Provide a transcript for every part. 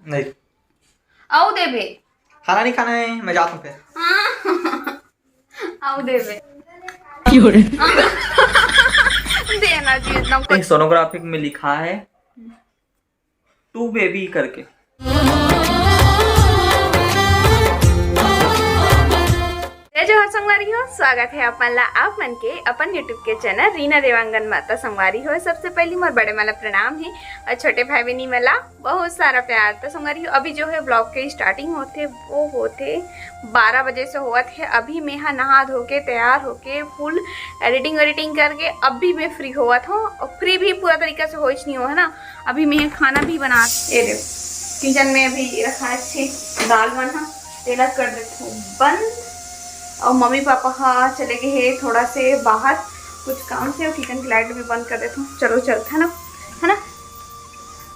नहीं। आओ देवे। खाना नहीं खाना है, मैं जाता हूँ फिर। आओ देवे। देना जी एकदम कुछ। सोनोग्राफी में लिखा है 2 बेबी करके। जय जोहार संगवारी हो, स्वागत है अपन ला आप मन के अपन यूट्यूब के चैनल रीना देवांगन माता संगवारी हो। सबसे पहली मोर बड़े माला प्रणाम है और छोटे भाई बहनी मला बहुत सारा प्यार। तो संगवारी हो, अभी जो है ब्लॉग के स्टार्टिंग होते वो होते 12 बजे से होत है। अभी मैं यहाँ नहा धो के तैयार होके फुल एडिटिंग करके अभी मैं फ्री होवत हूँ और फ्री भी पूरा तरीका से हो नहीं हो है ना। अभी मैं खाना भी बना किचन में अभी रखा अच्छे दाल बना तेला कर देती हूँ बंद। और मम्मी पापा हाँ चले गए हैं थोड़ा से बाहर कुछ काम से और किचन की लाइट भी बंद कर देता हूँ। चलो चलते हैं ना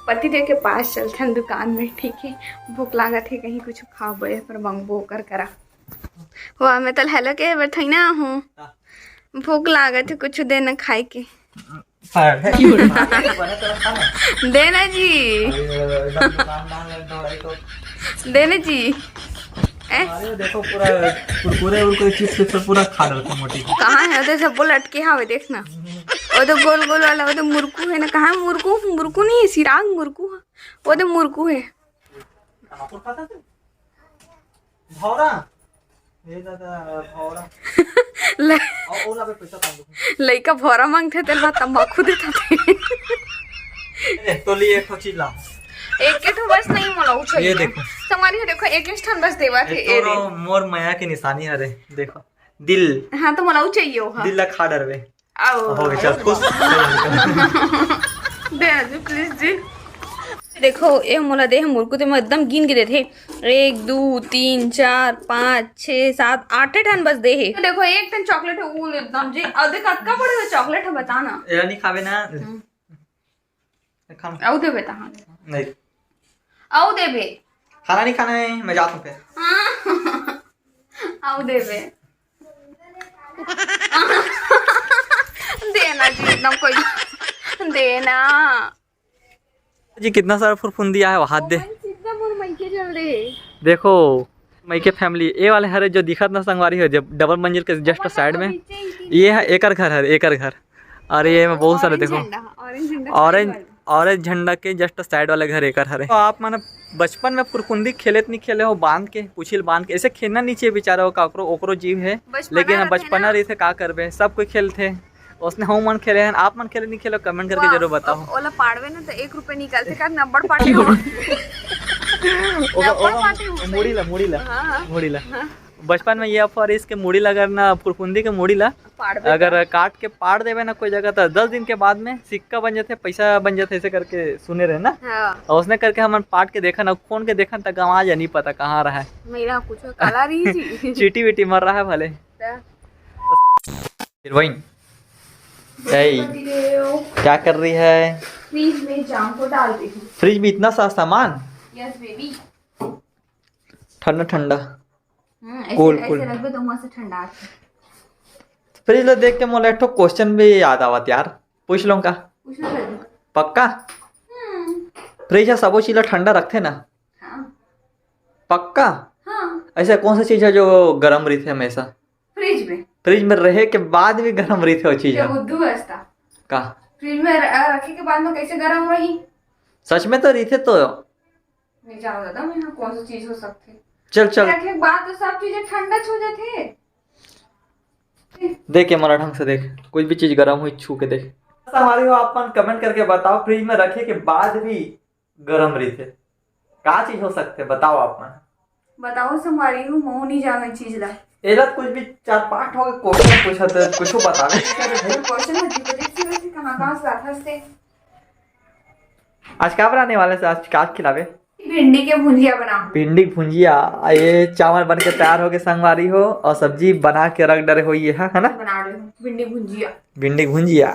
पतिदेव के पास चलते हैं दुकान में। ठीक है, भूख लागत है कहीं कुछ खा बे पर मंगबो कर करा हुआ मैं तो हेलो के बैठई ना हूँ। भूख लागत है कुछ देना खाए के देना जी देना जी। देखो पूरा कुरकुरे चिप्स पूरा खा डालते मोटी। कहाँ है उधर सब बोल अटके हाँ देखना वो तो गोल गोल वाला वो तो मुरकू है ना। कहाँ मुरकू नहीं है, सिराग मुरकू है वो तो मुरकू है। लड़का भौरा मांगते तेल बात तम्बाकू देता तो लिए चीज ला एक के तो बस नहीं मोला उठो। ये देखो तुम्हारी देखो एक स्थान बस देवा थे ए रे मोर माया की निशानी है रे देखो दिल। हाँ तो मोला चाहिए हो दिल ला खा डरवे आओ हो गया चल खुश दे जी प्लीज जी। देखो ये मोला दे मुरकु ते मैं एकदम गिन गिरे थे 1 2 3 4 5 6 7 8 टन बस दे है। देखो एक टन चॉकलेट है वो एकदम जी और देख कक्का पड़े चॉकलेट है बताना ये नहीं खावे ना खाना आओ दे बेटा। हाँ नहीं आओ दे बे। खाना नहीं खाना है, मैं जाता हूँ फिर। आओ दे बे। देना जी एकदम कोई देना जी। कितना सारा फुरफुंदिया है वो हाथ दे चल रहे देखो मई के फैमिली ये वाले हरे जो दिखत ना संगवारी है जब डबल मंजिल के जस्ट साइड में ये है एकर घर है एकर घर। और ये में बहुत सारे देखो ऑरेंज झंडा के जस्ट साइड वाले घर एकर हरे। तो आप माने बचपन में फुरफुंदी खेले नहीं खेले हो बांध के पुछिल बांध के ऐसे खेलना नहीं चाहिए बेचारा हो काकरो ओकरो जीव है लेकिन बचपना रही थे का करबे सब कोई खेलते उसने हम मन खेले हैं आप मन खेले नहीं खेलो कमेंट करके जरूर बताओ। ओला पाड़वे ना तो 1 रुपए निकालते का नंबर पार्टी हो मुड़ी ला बचपन में ये अफर इसके मुड़ी लगा ना फुरफुंदी के मुड़ी ला अगर काट के पाड़ देवे ना कोई जगह तो 10 दिन के बाद में सिक्का बन जाते पैसा बन जाते ऐसे करके सुने रहे ना। और उसने करके हम पाट के देखा ना खोन के देखा तक आवाज नहीं पता कहाँ रहा है मेरा कुछ काला रही चीटी वीटी मर रहा है भले हीरोइन। क्या कर रही है? फ्रिज में जाम को डाल रही हूँ। फ्रिज में इतना सा सामान? Yes baby. ठंडा ठंडा कूल रख दो तो मस्त ठंडा। फ्रिज ला देख के मोला एक क्वेश्चन भी याद आवत यार पूछ लो का पक्का फ्रिज सबो चीज ला ठंडा रखते ना? हाँ। पक्का? हाँ। ऐसा कौन सा चीज है जो गर्म रही थे हमेशा? फ्रिज में रहे के बाद भी गर्म रही थे वो चीज का? फ्रिज में रखे के बाद में कैसे गर्म रही? सच में तो रही थे तो नहीं जाओ दादा मैं कौन सी चीज हो सकती चल रखे के बाद तो सब चीजें ठंडा हो जाते। देख हमारा ढंग से देख कोई भी चीज गर्म हुई छू के देख हमारी हो आप कमेंट करके बताओ फ्रिज में रखे के बाद भी गर्म रही थे क्या चीज हो सकते बताओ आप बताओ हमारी हूँ मोह नहीं जाना चीज ला एला कुछ भी 4-5 हो क्वेश्चन पूछते कुछ बता क्वेश्चन आज क्या बनाने वाले से आज क्या खिलावे? भिंडी के भुंजिया बनाओ। भिंडी भुंजिया ये चावल बन के तैयार हो के संगवारी हो और सब्जी बना के रख डरे हो ये है ना बना रही हूँ भिंडी भुंजिया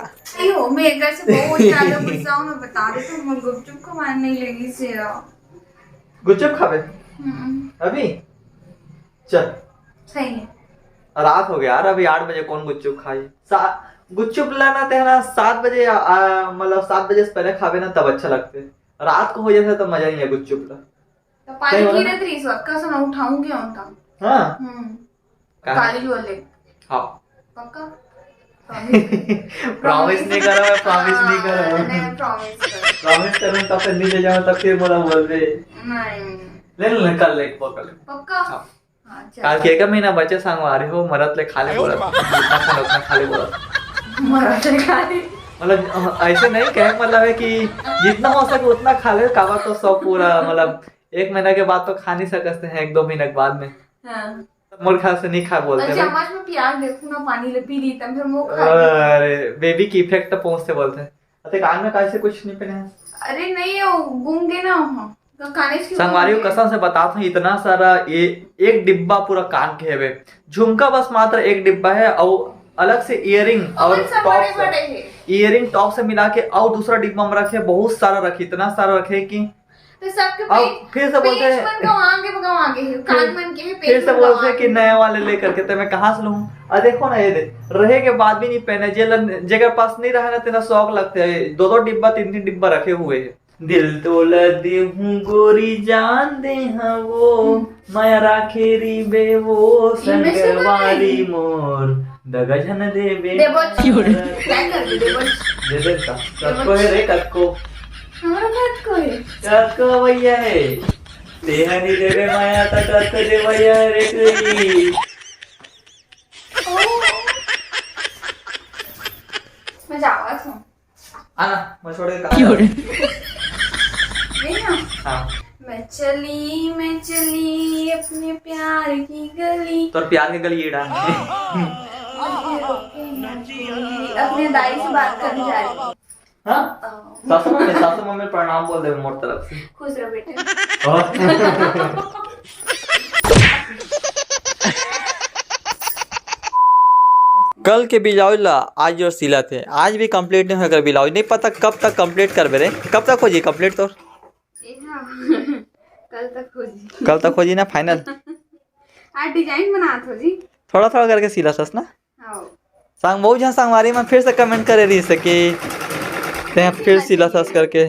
मैं एक से बहुत ज्यादा गुस्सा हूँ मैं बता रही हूँ मुझे गुपचुप खाने नहीं लगी सेरा गुपचुप खावे अभी चल सही है। रात हो गया यार अभी 8 बजे कौन गुपचुप खाए गुपचुप लाना थे ना 7 बजे मतलब 7 बजे से पहले खावे ना तब अच्छा लगते रात को हो जाता तो मजा नहीं है गुपचुप ला तो पानी गिरे 30 वक्त का सुना उठाऊंगी उनका। हाँ काली वाले हाँ पक्का प्रॉमिस नहीं करो, मैं प्रॉमिस नहीं करो, प्रॉमिस करूँ तब फिर नीचे जाऊँ तब फिर बोला बोल दे ले ले कल ले पक्का। काल के का महीना बचे संगवारी हो मरत ले खा ले बोला, जितना खाना उतना खा ले बोला, मरत ले खा ले मतलब ऐसे नहीं कहे, मतलब है कि जितना हो सके उतना खा ले, काबा तो सब पूरा मतलब 1 महीना के बाद तो खा नहीं सकते हैं, 1-2 महीने के बाद में मोर ख्याल से नहीं खा बोलते हैं। चम्मच में प्याज देखूं ना पानी ले पी ली तब फिर मुंह खा। अरे बेबी की इफेक्ट तो पहुंचते बोलते हैं। अरे कान में कैसे कुछ नहीं पहने हैं? अरे नहीं वो गूंगे ना तो काने से संगवारी को कसम से बताता हूँ, इतना सारा ये एक डिब्बा पूरा कान के है, झुमका बस मात्र 1 डिब्बा है और अलग से इयरिंग और इयरिंग टॉप से मिला के और दूसरा डिब्बा में रखे, बहुत सारा रखे, इतना सारा रखे कि तो सबके फिर से बोलते हैं फिर से बोलते हैं कि नए वाले लेकर के, तो मैं कहाँ से लूं? और देखो ना ये रहे के बाद भी नहीं पहने, जगह पास नहीं रहा ना तेरा शौक लगता है, 2-2 डिब्बा 3-3 डिब्बा रखे हुए हैं। दिल तो लदी हूँ गोरी जान दे हाँ वो माया राखेरी बे वो संगवारी मोर दगा झन दे बे दे का कक्को है रे कक्को कक्को भैया है तेहनी देवे माया ता कक्को दे भैया रे कोई मैं जावा सो आना मैं छोड़ के कहां हाँ मैं चली अपने प्यार की गली, तो प्यार की गली ये डाल अपने दाई से बात करने जा रही हूँ। हाँ सासू मम्मी प्रणाम बोल दे मोर तरफ से, खुश रहो बेटे। कल के ब्लाउज ला आज जो सिला थे आज भी कंप्लीट नहीं होगा ब्लाउज, नहीं पता कब तक कंप्लीट कर बे रे, कब तक हो जी कंप्लीट? तो कल तक हो जी ना फाइनल? आज डिजाइन बना थो जी, थोड़ा थोड़ा करके सिला सस ना। संग बहुत जहाँ संगवारी में फिर से कमेंट करे रही से कि ते फिर सिला सस करके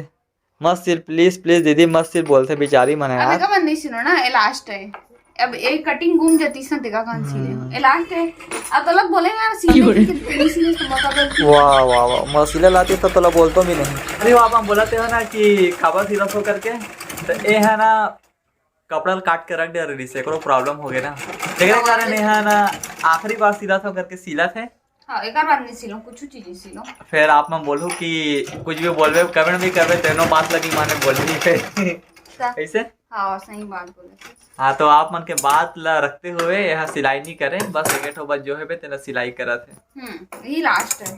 मस्त सिल, प्लीज प्लीज दीदी मस्त सिल बोलते बेचारी मन है यार। अब नहीं सुनो ना ये लास्ट है, अब एक कटिंग घूम जाती है ना देखा कौन सी ये लास्ट है, अब तो लोग बोलेंगे यार सीने वाह वाह वाह मसीला लाती तो तोला बोलतो भी नहीं। अरे आप हम बोलते हो ना कि खबर सिला सो करके तो ये है ना कपड़ा काट के रख दे रही से कोई प्रॉब्लम हो गया ना, तेरे कारण ये है ना आखिरी बार सिला था करके सिला थे। हाँ एक बार नहीं सिलो कुछ चीजें सिलो, फिर आप मैं बोलूँ कि कुछ भी बोलवे कमेंट भी करवे तेनों बात लगी माने बोलनी फिर ऐसे। हाँ सही बात बोले। हाँ तो आप मन के बात ला रखते हुए यहाँ सिलाई नहीं करे, बस एक बस जो है तेना सिलाई करा थे। यही लास्ट है,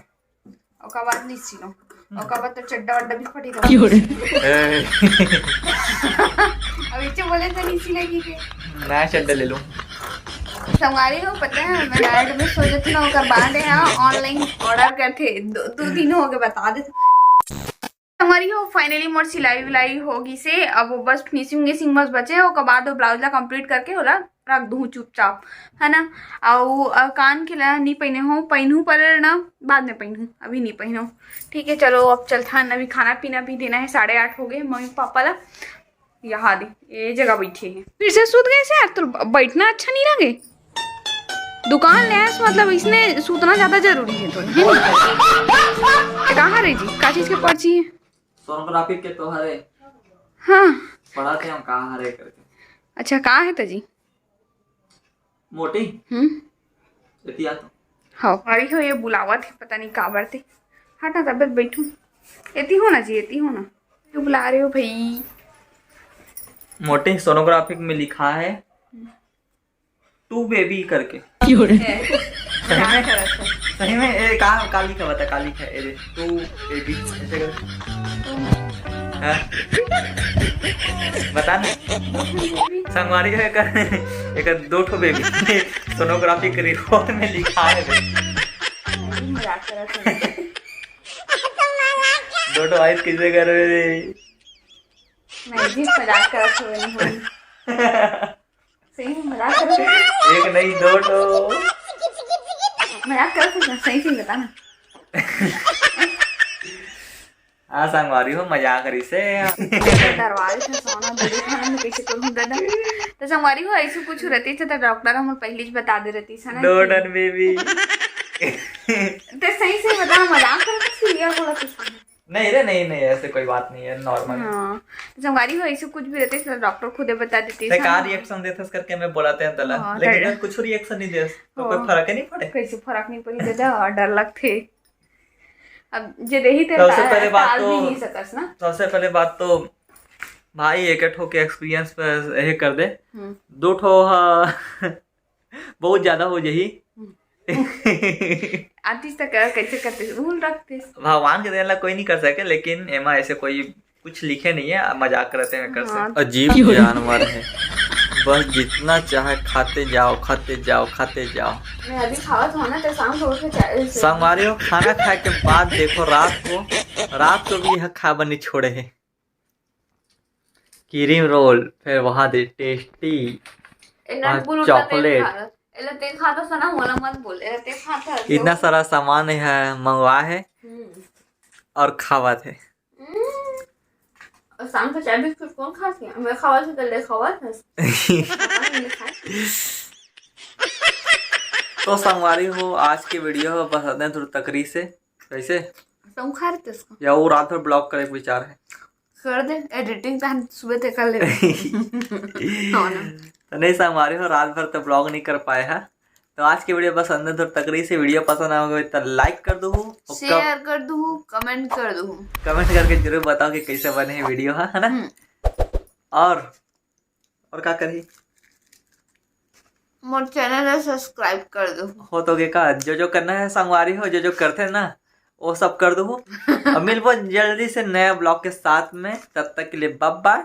ओका बाद नहीं सिलो, ओका बाद तो चड्डा वड्डा भी फटी रहा। अब इच्छा बोले तो नहीं सिलेगी के नया चड्डा ले लूं। संगवारी को पता है मैं डायरेक्ट में सोचे थे ना ओकर बाद यहाँ ऑनलाइन ऑर्डर करते 2-3 हो गए बता दे। हमारी हो फाइनली मोर सिलाई विलाई होगी से, अब वो बस फिनिशिंग बस बचे है, उसके बाद वो ब्लाउज ला कंप्लीट करके होला रख दूँ चुपचाप है ना। और कान के ला नहीं पहनूँ पर ना बाद में पहनूँ, अभी नहीं पहनूँ। ठीक है चलो अब चलता है, अभी खाना पीना भी देना है, 8:30 हो गए। मम्मी पापा ला यहाँ दे ये जगह बैठे हैं, फिर से सूत गए से यार, तो बैठना अच्छा नहीं लगे दुकान ले आए, मतलब इसने सूतना ज्यादा जरूरी है तो कहाँ रही जी का चीज के पर्ची है सोनोग्राफी के तो हरे हाँ पढ़ाते हम कहाँ हरे करके। अच्छा कहाँ है तजी मोटी इतिया तो हाँ हरी हो ये बुलावा थे पता नहीं काबर थे। हटा तबियत बैठू एती हो ना जी एती हो ना, क्यों बुला रहे हो भाई? मोटे सोनोग्राफी में लिखा है 2 बेबी करके। सही में ए कहाँ लिखा बता का लिखा है 2 बेबी ऐसे कर बता ना संगवारी है एक 2 बेबी सोनोग्राफी के रिपोर्ट में लिखा है 2 आइस किसे कर रहे मैं भी मजाक कर रहा हूँ सही में मजाक कर रहा हूँ, एक नहीं 2 मजाक कर रहा हूँ सही से बता ना। हाँ संगवारी हो मजाक करी से दरवाजे से सोना दे खाना में कैसे करूं दादा। तो संगवारी हो ऐसे कुछ रहती तो डॉक्टर हम पहले ही बता दे रहती है ना। डोडन बेबी तो सही से बता, मजाक करते सीरियस बोला कुछ नहीं रे, नहीं नहीं ऐसे कोई बात नहीं है, नॉर्मल। हाँ तो संगवारी हो ऐसे कुछ भी रहते तो डॉक्टर खुद ही बता देती है। का रिएक्शन देते करके मैं बोलाते हैं तला, लेकिन अगर कुछ रिएक्शन नहीं दे तो कोई फर्क ही नहीं पड़े। कैसे फर्क नहीं पड़ी दादा, डर लगते। अब जे देही ते सबसे पहले बात टाल तो भी नहीं सकस ना। सबसे पहले बात तो भाई एक ठो के एक्सपीरियंस पे ये कर दे, दो ठो बहुत ज्यादा हो यही आतिश तक कैसे करते भूल रखते। भगवान के देला कोई नहीं कर सके, लेकिन एमा ऐसे कोई कुछ लिखे नहीं है, मजाक करते हैं कर सकते। अजीब जानवर है, बस जितना चाहे खाते जाओ खाते जाओ खाते जाओ। मैं अभी खावत हूं ना तो शाम को उठ के संगवारी हो खाना खाए के बाद देखो रात को भी यह खा बनी छोड़े है क्रीम रोल, फिर वहां दे टेस्टी चॉकलेट, इतना सारा सामान है मंगवा है और खावा थे। शाम को चाय बिस्कुट कौन खाती है? मैं खावा से पहले खावा था। तो संगवारी हो आज की वीडियो बस इतने दूर तकरी से कैसे तुम खा रहे थे इसको या वो रात भर ब्लॉग करे विचार है, कर दे एडिटिंग तो हम सुबह तक कर ले। तो नहीं संगवारी हो रात भर तो ब्लॉग नहीं कर पाए हैं। तो आज की वीडियो बस अंदर दूर तकरी से, वीडियो पसंद आओगे तो लाइक कर दो, शेयर कर दो, कमेंट कर दो, कमेंट करके जरूर बताओ कि कैसे बने हैं वीडियो, है ना। और क्या करी मोर चैनल है सब्सक्राइब कर दो। हो तो का जो करना है संगवारी हो, जो करते हैं ना वो सब कर दो। अब मिलबो जल्दी से नया ब्लॉग के साथ में, तब तक के लिए बाय बाय।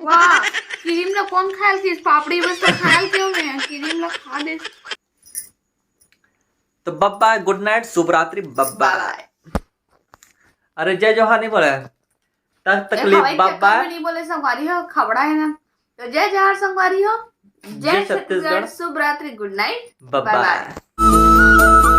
वाह क्रीम ला कौन खायल थी? पापड़ी बस तो खायल क्यों मैं क्रीम ला खा दे। तो बाय बाय, गुड नाइट, शुभ रात्रि, बाय बाय। अरे जय जोहार नहीं बोले, तब तक के लिए बाय बाय नहीं बोले संगवारी हो, खबड़ा है ना। तो जय जोहार संगवारी हो, जय छत्तीसगढ़, शुभ रात्रि, गुड नाइट, बाय बाय।